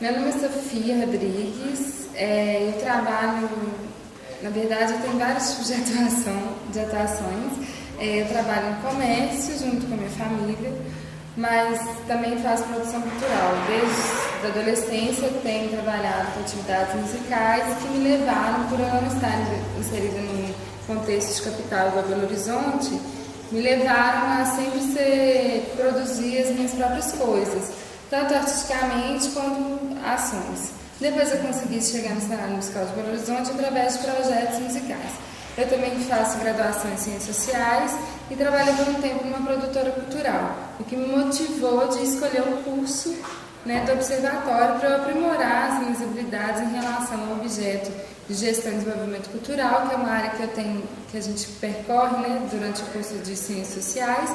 Meu nome é Sofia Rodrigues, eu trabalho, na verdade eu tenho vários tipos de atuações. Eu trabalho no comércio junto com a minha família, mas também faço produção cultural. Desde a adolescência eu tenho trabalhado com atividades musicais que me levaram, por eu não estar inserida no contexto de capital do Belo Horizonte, me levaram a sempre produzir as minhas próprias coisas, tanto artisticamente quanto ações. Depois eu consegui chegar no cenário musical de Belo Horizonte através de projetos musicais. Eu também faço graduação em Ciências Sociais e trabalhei por um tempo numa produtora cultural, o que me motivou de escolher o curso do Observatório para eu aprimorar as minhas habilidades em relação ao objeto de gestão e desenvolvimento cultural, que é uma área que a gente percorre durante o curso de Ciências Sociais,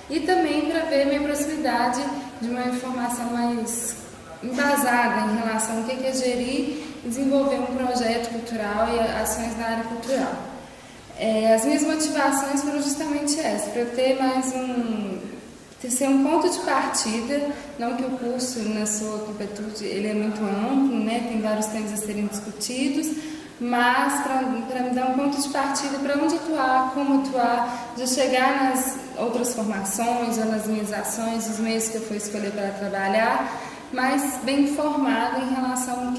e também para ver minha proximidade de uma informação mais embasada em relação ao que é gerir e desenvolver um projeto cultural e ações na área cultural. As minhas motivações foram justamente essas, para eu ter ser um ponto de partida, não que o curso, na sua completude, ele é muito amplo, tem vários temas a serem discutidos, mas para me dar um ponto de partida para onde atuar, como atuar, de chegar nas outras formações ou nas minhas ações, os meios que eu for escolher para trabalhar, mas bem informada em relação ao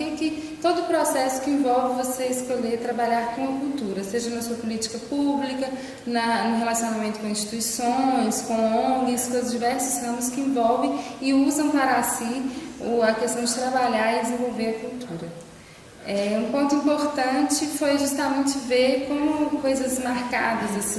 todo o processo que envolve você escolher trabalhar com a cultura, seja na sua política pública, no relacionamento com instituições, com ONGs, com os diversos ramos que envolvem e usam para si a questão de trabalhar e desenvolver a cultura. Um ponto importante foi justamente ver como coisas marcadas,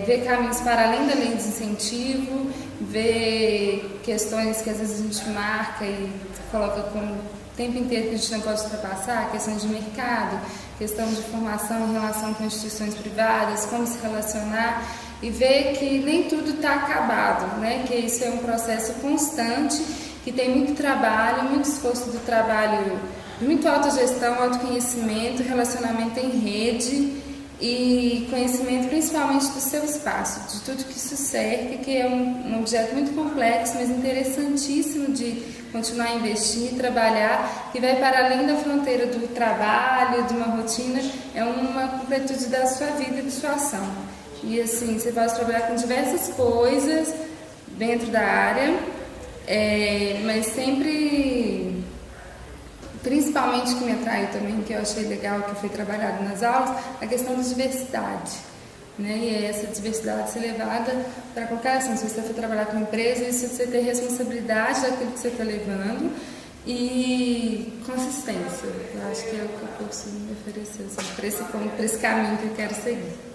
ver caminhos para além da lei de incentivo, ver questões que às vezes a gente marca e coloca como o tempo inteiro que a gente não pode ultrapassar, questões de mercado, questão de formação em relação com instituições privadas, como se relacionar, e ver que nem tudo está acabado, que isso é um processo constante, que tem muito trabalho, muito esforço do trabalho, muito autogestão, autoconhecimento, relacionamento em rede e conhecimento principalmente do seu espaço, de tudo que isso cerca, que é um objeto muito complexo, mas interessantíssimo de continuar a investir, trabalhar, que vai para além da fronteira do trabalho, de uma rotina, é uma completude da sua vida e da sua ação. E assim, você pode trabalhar com diversas coisas dentro da área, mas sempre... Principalmente o que me atraiu também, que eu achei legal, que foi trabalhado nas aulas, a questão da diversidade. E essa diversidade ser levada para qualquer ação. Se você for trabalhar com empresa, isso você ter responsabilidade daquilo que você está levando e consistência. Eu acho que é o que o curso me ofereceu, por esse caminho que eu quero seguir.